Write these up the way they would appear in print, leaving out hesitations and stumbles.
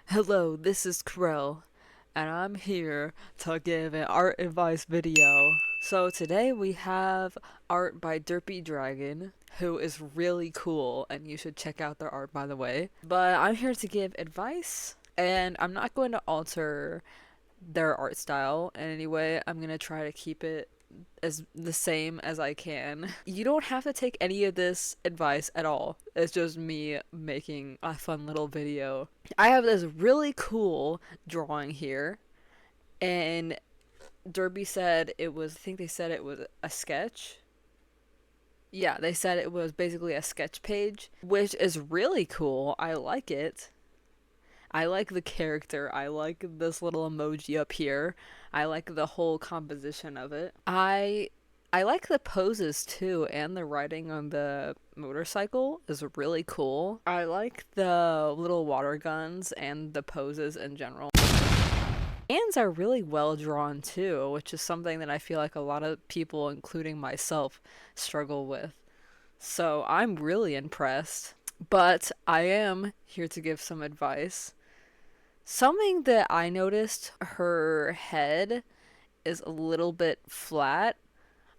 Hello, this is Krell, and I'm here to give an art advice video. So today we have art by Derpy Dragon, who is really cool, and you should check out their art, by the way. But I'm here to give advice, and I'm not going to alter their art style in any way. I'm gonna try to keep it as the same as I can. You don't have to take any of this advice at all. It's just me making a fun little video. I have this really cool drawing here, and Derby said it was, I think they said it was a sketch. Yeah, they said it was basically a sketch page, which is really cool. I like it. I like the character. I like this little emoji up here. I like the whole composition of it. I like the poses too, and the riding on the motorcycle is really cool. I like the little water guns and the poses in general. Hands are really well drawn too, which is something that I feel like a lot of people, including myself, struggle with. So I'm really impressed. But I am here to give some advice. Something that I noticed, her head is a little bit flat.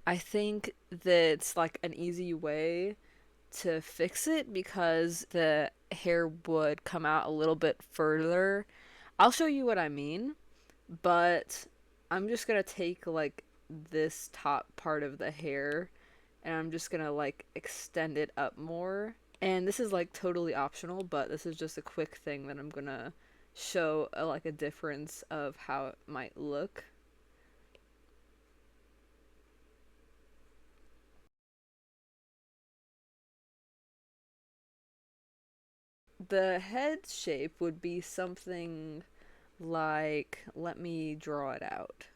I think that's like an easy way to fix it because the hair would come out a little bit further. I'll show you what I mean, but I'm just gonna take like this top part of the hair and I'm just gonna like extend it up more. And this is like totally optional, but this is just a quick thing that I'm gonna show like a difference of how it might look. The head shape would be something like, let me draw it out.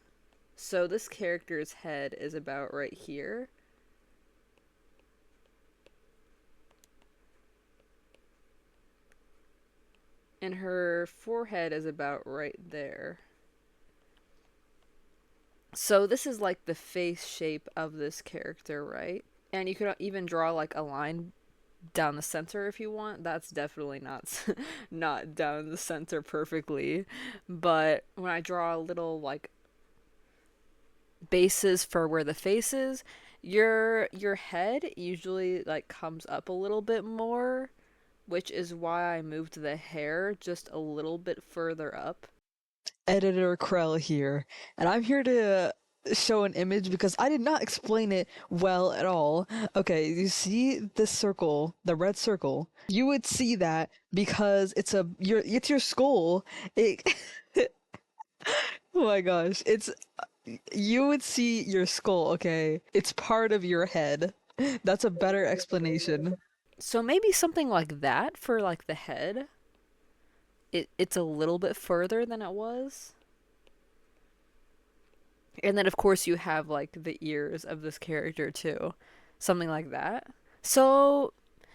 So this character's head is about right here. And her forehead is about right there. So this is like the face shape of this character, right? And you could even draw like a line down the center if you want. That's definitely not not down the center perfectly. But when I draw a little like bases for where the face is, your head usually like comes up a little bit more, which is why I moved the hair just a little bit further up. Editor Krell here, and I'm here to show an image because I did not explain it well at all. Okay, you see this circle, the red circle? You would see that because it's your skull. It Oh my gosh, it's you would see your skull, okay? It's part of your head. That's a better explanation. So maybe something like that for like the head. It's a little bit further than it was. And then of course you have like the ears of this character too. Something like that. So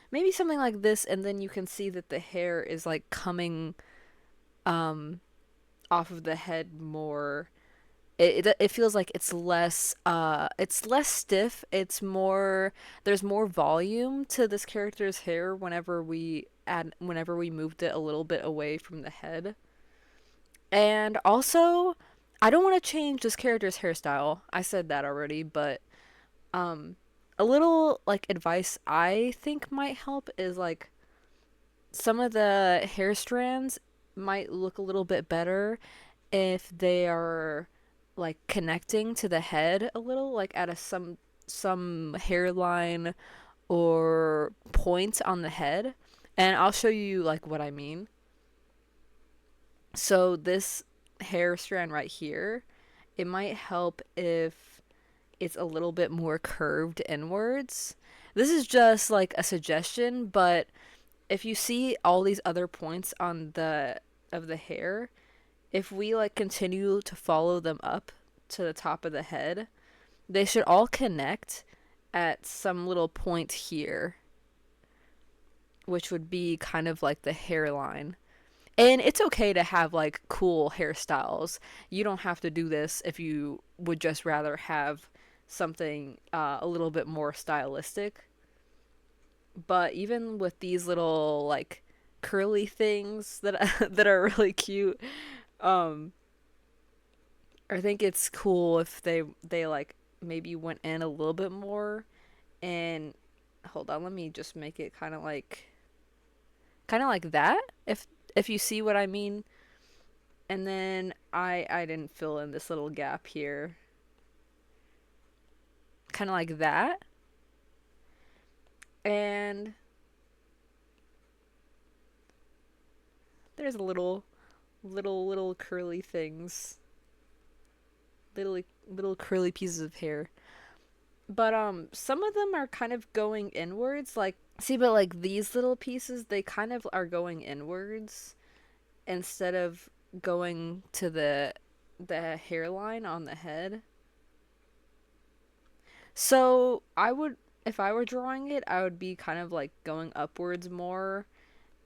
maybe something like this, and then you can see that the hair is like coming um off of the head more. It feels like it's less stiff. It's more, there's more volume to this character's hair whenever we moved it a little bit away from the head. And also, I don't want to change this character's hairstyle. I said that already, but um a little like advice I think might help is like some of the hair strands might look a little bit better if they are like connecting to the head a little, like at a some hairline or point on the head. And I'll show you like what I mean. So this hair strand right here, it might help if it's a little bit more curved inwards. This is just like a suggestion, but if you see all these other points on the of the hair, if we like continue to follow them up to the top of the head, they should all connect at some little point here, which would be kind of like the hairline. And it's okay to have like cool hairstyles. You don't have to do this if you would just rather have something a little bit more stylistic. But even with these little like curly things that that are really cute. Um, I think it's cool if they like maybe went in a little bit more and hold on, let me just make it kind of like that if you see what I mean. And then I didn't fill in this little gap here. Kind of like that. And there's little curly things. Little curly pieces of hair. But some of them are kind of going inwards, like see, but like these little pieces, they kind of are going inwards instead of going to the hairline on the head. So, I would if I were drawing it, I would be kind of like going upwards more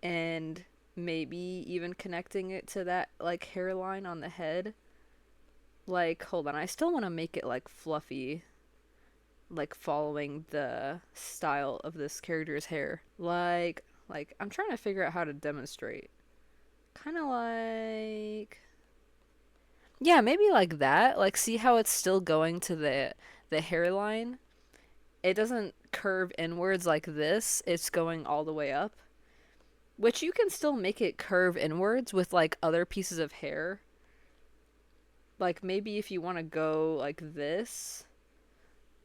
and maybe even connecting it to that like hairline on the head. Like, hold on, I still want to make it like fluffy, like following the style of this character's hair. Like I'm trying to figure out how to demonstrate. Kind of like yeah, maybe like that. Like see how it's still going to the hairline? It doesn't curve inwards like this. It's going all the way up. Which you can still make it curve inwards with like other pieces of hair. Like maybe if you want to go like this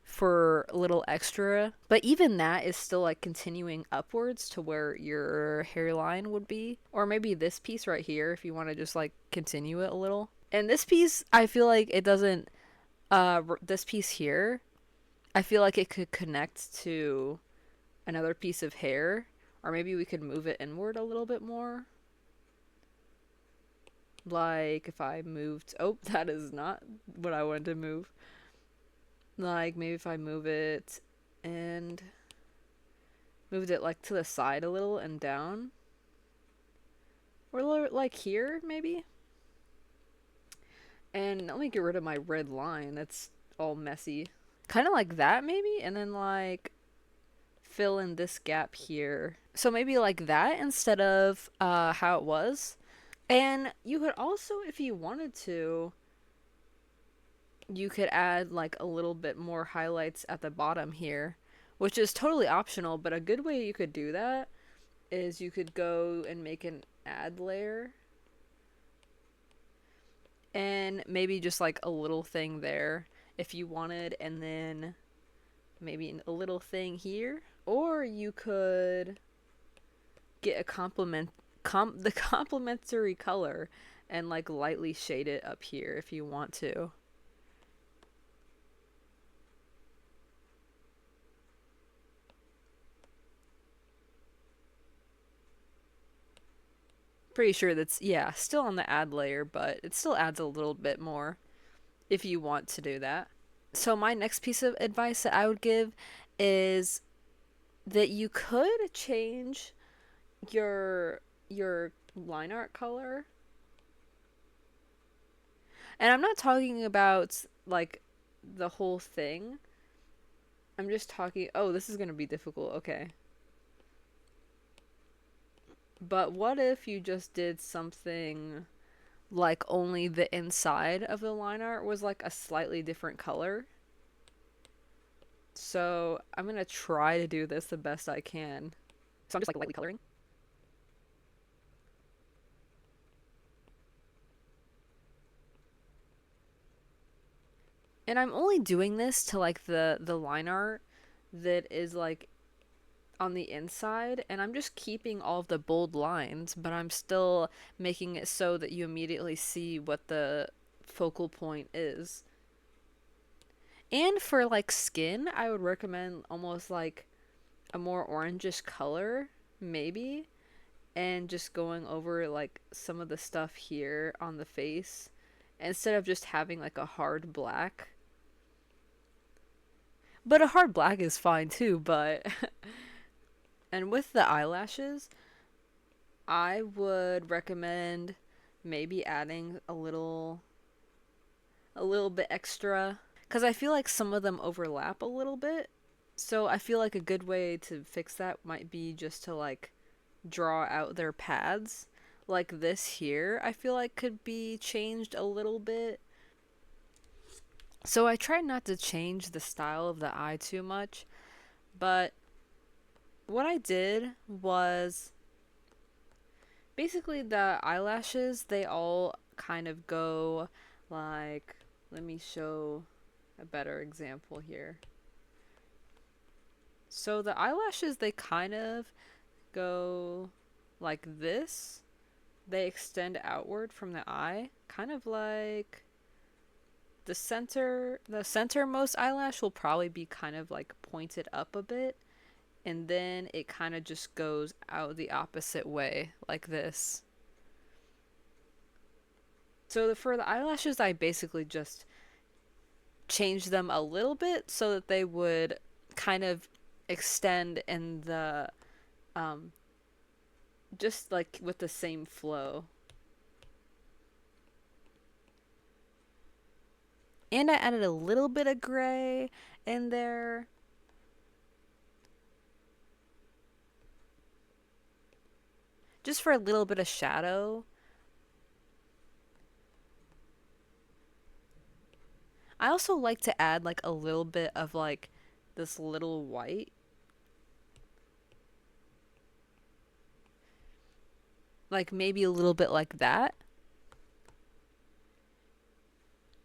for a little extra, but even that is still like continuing upwards to where your hairline would be. Or maybe this piece right here if you want to just like continue it a little. And this piece, I feel like it doesn't this piece here, I feel like it could connect to another piece of hair, or maybe we could move it inward a little bit more. Like if I moved, oh, that is not what I wanted to move. Like maybe if I move it and moved it like to the side a little and down. Or like here, maybe. And let me get rid of my red line. That's all messy. Kind of like that, maybe? And then like fill in this gap here. So maybe like that instead of how it was. And you could also, if you wanted to, you could add like a little bit more highlights at the bottom here, which is totally optional, but a good way you could do that is you could go and make an add layer and maybe just like a little thing there if you wanted, and then maybe a little thing here. Or you could get a the complementary color and like lightly shade it up here if you want to. Pretty sure that's, yeah, still on the add layer, but it still adds a little bit more if you want to do that. So my next piece of advice that I would give is that you could change your line art color. And I'm not talking about like the whole thing. I'm just talking, oh, this is going to be difficult. Okay. But what if you just did something like only the inside of the line art was like a slightly different color? So I'm going to try to do this the best I can. So I'm just like lightly coloring. And I'm only doing this to like the line art that is like on the inside, and I'm just keeping all of the bold lines, but I'm still making it so that you immediately see what the focal point is. And for like skin, I would recommend almost like a more orangish color, maybe, and just going over like some of the stuff here on the face instead of just having like a hard black. But a hard black is fine too, but and with the eyelashes, I would recommend maybe adding a little bit extra cuz I feel like some of them overlap a little bit. So I feel like a good way to fix that might be just to like draw out their paths. Like this here, I feel like could be changed a little bit. So I tried not to change the style of the eye too much, but what I did was basically the eyelashes, they all kind of go like, let me show a better example here. So the eyelashes, they kind of go like this. They extend outward from the eye, kind of like the centermost eyelash will probably be kind of like pointed up a bit, and then it kind of just goes out the opposite way like this. So for the eyelashes, I basically just changed them a little bit so that they would kind of extend in the um just like with the same flow. And I added a little bit of gray in there. Just for a little bit of shadow. I also like to add like a little bit of like this little white. Like maybe a little bit like that.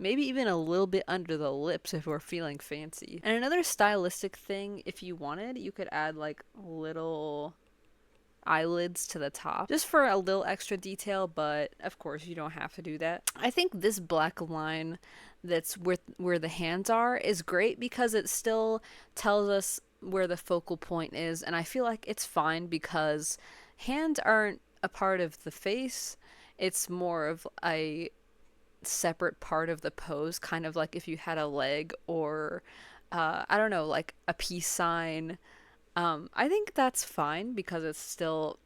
Maybe even a little bit under the lips if we're feeling fancy. And another stylistic thing, if you wanted, you could add like little eyelids to the top just for a little extra detail, but of course you don't have to do that. I think this black line that's where the hands are is great because it still tells us where the focal point is, and I feel like it's fine because hands aren't a part of the face. It's more of a separate part of the pose, kind of like if you had a leg or I don't know, like a peace sign. I think that's fine because it's still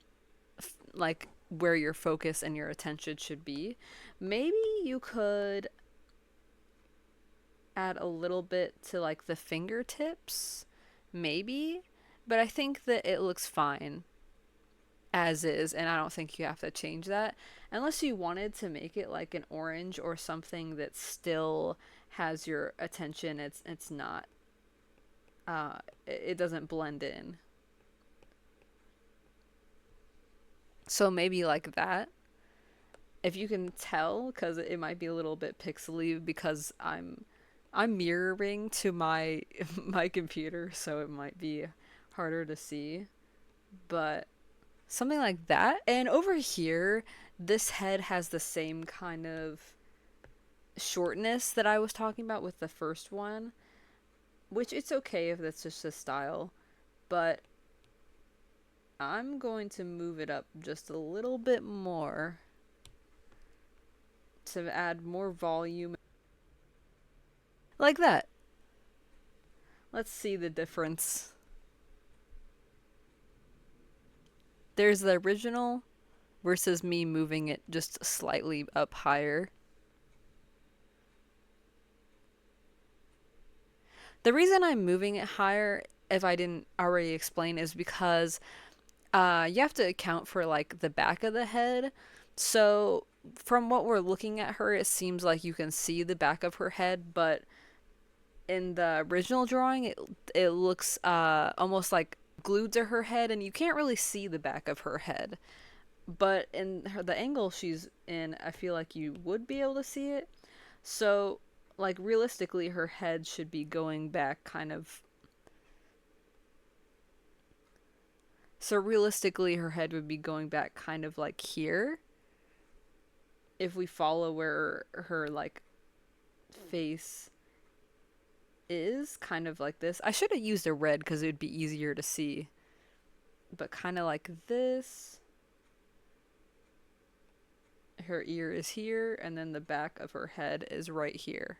like where your focus and your attention should be. Maybe you could add a little bit to like the fingertips, maybe, but I think that it looks fine as is, and I don't think you have to change that unless you wanted to make it like an orange or something that still has your attention. It's not it doesn't blend in. So maybe like that. If you can tell, because it might be a little bit pixely because I'm mirroring to my my computer, so it might be harder to see. But something like that. And over here, this head has the same kind of shortness that I was talking about with the first one, which it's okay if that's just a style, but I'm going to move it up just a little bit more to add more volume. Like that. Let's see the difference. There's the original versus me moving it just slightly up higher. The reason I'm moving it higher, if I didn't already explain, is because you have to account for like the back of the head. So from what we're looking at her, it seems like you can see the back of her head, but in the original drawing, it looks almost like glued to her head, and you can't really see the back of her head. But in the angle she's in, I feel like you would be able to see it. So, like realistically, her head should be going back kind of. So realistically, her head would be going back kind of like here. If we follow where her like face is, kind of like this. I should have used a red because it would be easier to see. But kind of like this. Her ear is here, and then the back of her head is right here.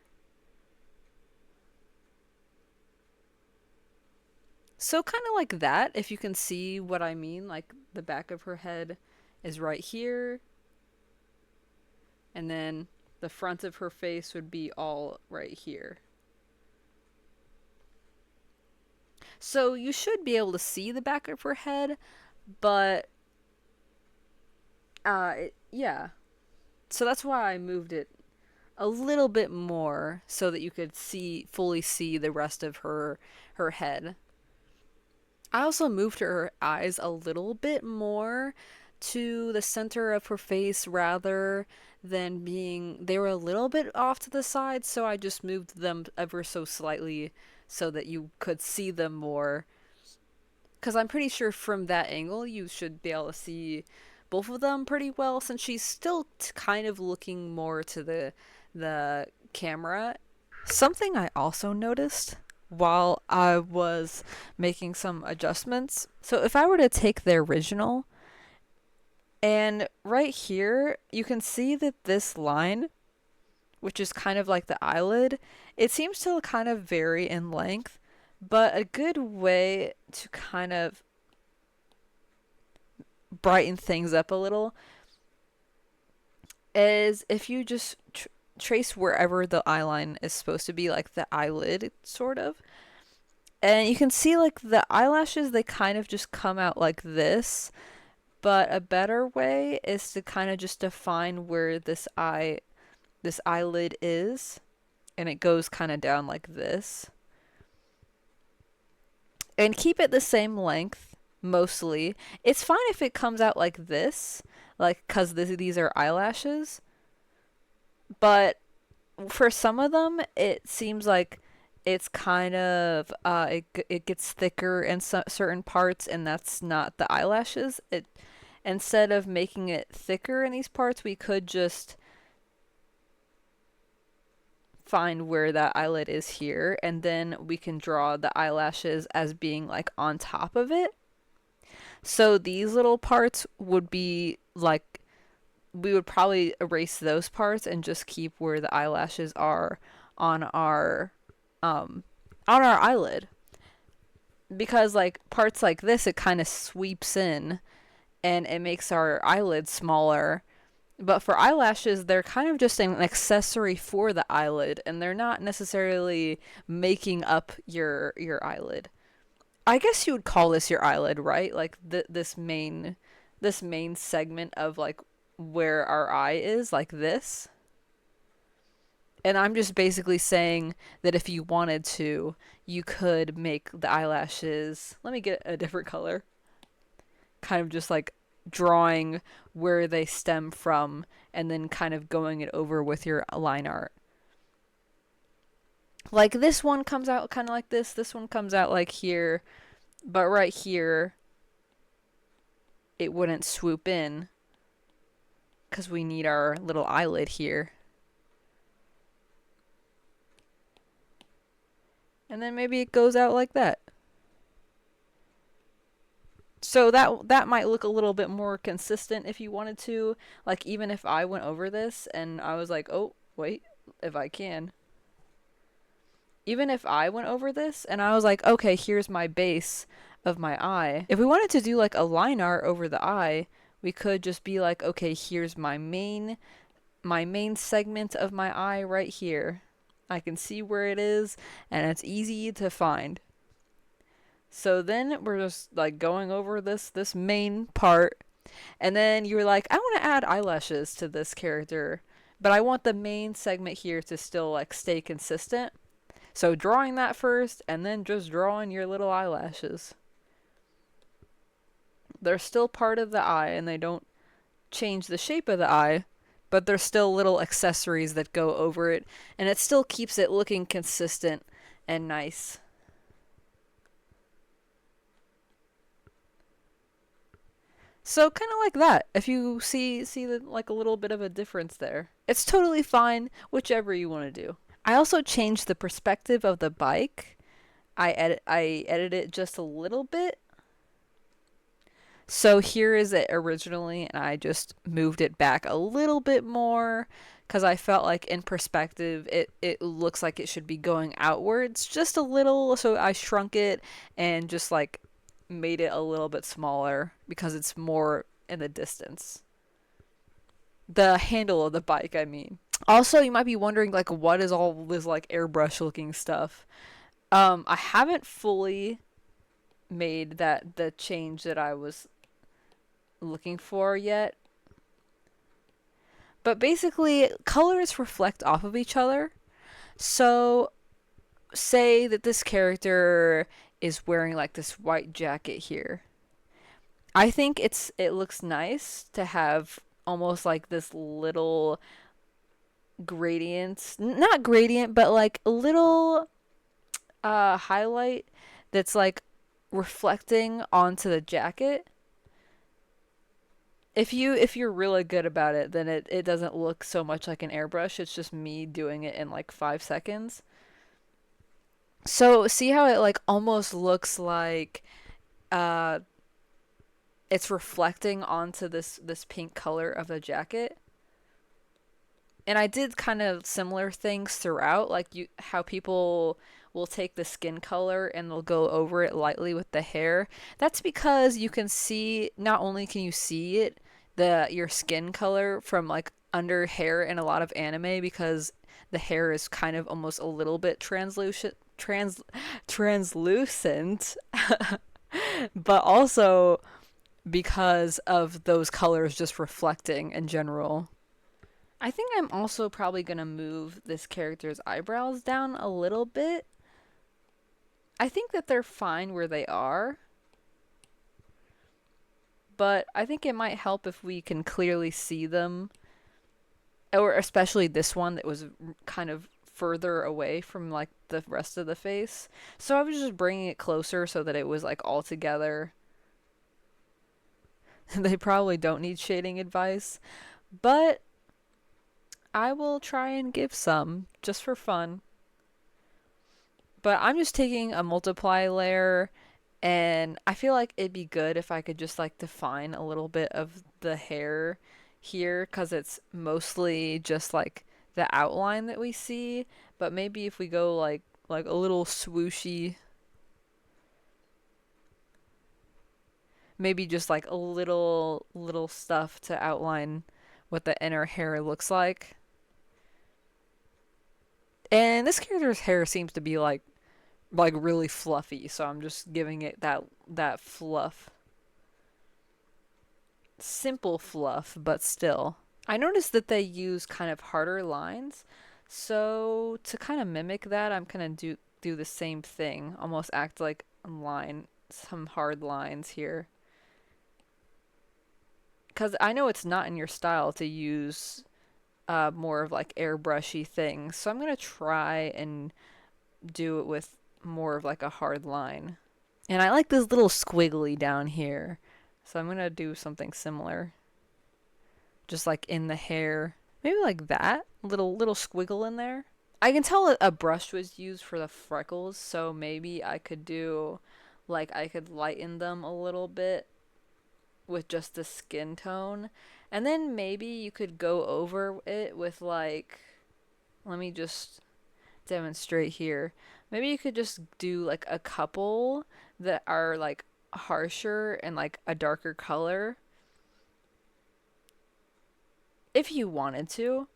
So kind of like that, if you can see what I mean, like the back of her head is right here, and then the front of her face would be all right here. So you should be able to see the back of her head, but Yeah. So that's why I moved it a little bit more so that you could fully see the rest of her head. I also moved her eyes a little bit more to the center of her face rather than being they were a little bit off to the side, so I just moved them ever so slightly so that you could see them more. Because I'm pretty sure from that angle you should be able to see both of them pretty well since she's still kind of looking more to the camera. Something I also noticed while I was making some adjustments. So if I were to take the original and right here you can see that this line, which is kind of like the eyelid, it seems to kind of vary in length, but a good way to kind of brighten things up a little is if you just trace wherever the eye line is supposed to be, like the eyelid, sort of. And you can see like the eyelashes, they kind of just come out like this. But a better way is to kind of just define where this eyelid is. And it goes kind of down like this. And keep it the same length, mostly. It's fine if it comes out like this, like, because these are eyelashes. But for some of them, it seems like it's kind of it gets thicker in certain parts, and that's not the eyelashes. It instead of making it thicker in these parts, we could just find where that eyelid is here, and then we can draw the eyelashes as being like on top of it. So these little parts would be like we would probably erase those parts and just keep where the eyelashes are on our um on our eyelid, because like parts like this it kind of sweeps in and it makes our eyelid smaller. But for eyelashes, they're kind of just an accessory for the eyelid, and they're not necessarily making up your eyelid. I guess you would call this your eyelid, right? Like this main segment of like where our eye is, like this. And I'm just basically saying that if you wanted to, you could make the eyelashes. Let me get a different color. Kind of just like drawing where they stem from and then kind of going it over with your line art. Like this one comes out kind of like this one comes out like here, but right here it wouldn't swoop in because we need our little eyelid here. And then maybe it goes out like that. So that might look a little bit more consistent if you wanted to. Like even if I went over this and I was like, oh, wait, if I can. Even if I went over this and I was like, okay, here's my base of my eye. If we wanted to do like a line art over the eye, we could just be like, okay, here's my main segment of my eye right here. I can see where it is and it's easy to find. So then we're just like going over this main part, and then you're like, I want to add eyelashes to this character, but I want the main segment here to still like stay consistent. So drawing that first and then just drawing your little eyelashes. They're still part of the eye and they don't change the shape of the eye, but they're still little accessories that go over it, and it still keeps it looking consistent and nice. So kind of like that. If you see like a little bit of a difference there, it's totally fine, whichever you want to do. I also changed the perspective of the bike. I edited it just a little bit. So here is it originally, and I just moved it back a little bit more because I felt like in perspective it looks like it should be going outwards just a little. So I shrunk it and just like made it a little bit smaller because it's more in the distance. The handle of the bike, I mean. Also, you might be wondering like what is all this like airbrush looking stuff? I haven't fully made that the change that I was looking for yet. But basically, colors reflect off of each other. So, say that this character is wearing like this white jacket here. I think it looks nice to have almost like this little gradient, not gradient, but like a little highlight that's like reflecting onto the jacket. If you're really good about it, then it doesn't look so much like an airbrush. It's just me doing it in like 5 seconds. So see how it like almost looks like uh it's reflecting onto this pink color of the jacket. And I did kind of similar things throughout, like you how people will take the skin color and they'll go over it lightly with the hair. That's because you can see, not only can you see it, the your skin color from like under hair in a lot of anime, because the hair is kind of almost a little bit translucent, but also because of those colors just reflecting in general. I think I'm also probably gonna move this character's eyebrows down a little bit. I think that they're fine where they are, but I think it might help if we can clearly see them, or especially this one that was kind of further away from like the rest of the face. So I was just bringing it closer so that it was like all together. They probably don't need shading advice, but I will try and give some just for fun. But I'm just taking a multiply layer, and I feel like it'd be good if I could just like define a little bit of the hair here, because it's mostly just like the outline that we see. But maybe if we go like a little swooshy, maybe just like a little stuff to outline what the inner hair looks like. And this character's hair seems to be like really fluffy, so I'm just giving it that fluff. Simple fluff, but still. I noticed that they use kind of harder lines, so to kind of mimic that, I'm gonna do the same thing, almost act like line some hard lines here. Cause I know it's not in your style to use more of like airbrushy things, so I'm gonna try and do it with more of like a hard line. And I like this little squiggly down here. So I'm gonna do something similar. Just like in the hair. Maybe like that. Little squiggle in there. I can tell a brush was used for the freckles, so maybe I could do like I could lighten them a little bit with just the skin tone. And then maybe you could go over it with like, let me just demonstrate here. Maybe you could just do like a couple that are like harsher and like a darker color if you wanted to.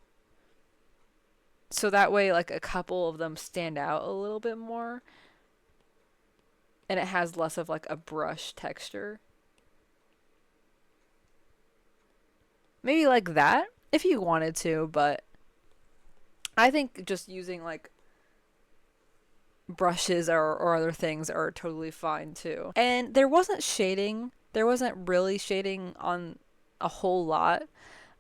So that way like a couple of them stand out a little bit more and it has less of like a brush texture. Maybe like that if you wanted to, but I think just using like brushes or other things are totally fine too. And there wasn't shading. There wasn't really shading on a whole lot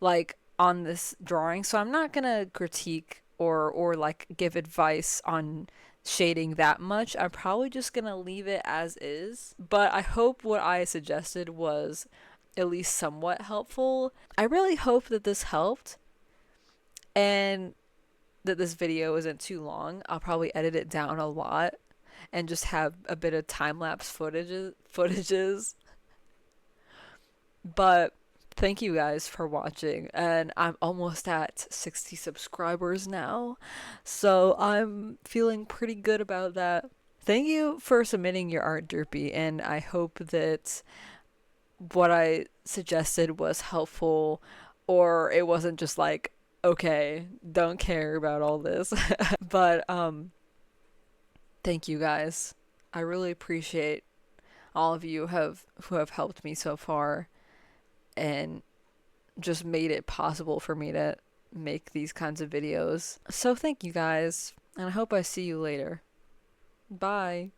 like on this drawing. So I'm not going to critique or like give advice on shading that much. I'm probably just going to leave it as is. But I hope what I suggested was at least somewhat helpful. I really hope that this helped and that this video isn't too long. I'll probably edit it down a lot and just have a bit of time-lapse footages. But thank you guys for watching, and I'm almost at 60 subscribers now, so I'm feeling pretty good about that. Thank you for submitting your art, Derpy, and I hope that what I suggested was helpful, or it wasn't just like, okay, don't care about all this. But thank you guys. I really appreciate all of you who have helped me so far, and just made it possible for me to make these kinds of videos. So thank you guys, and I hope I see you later. Bye.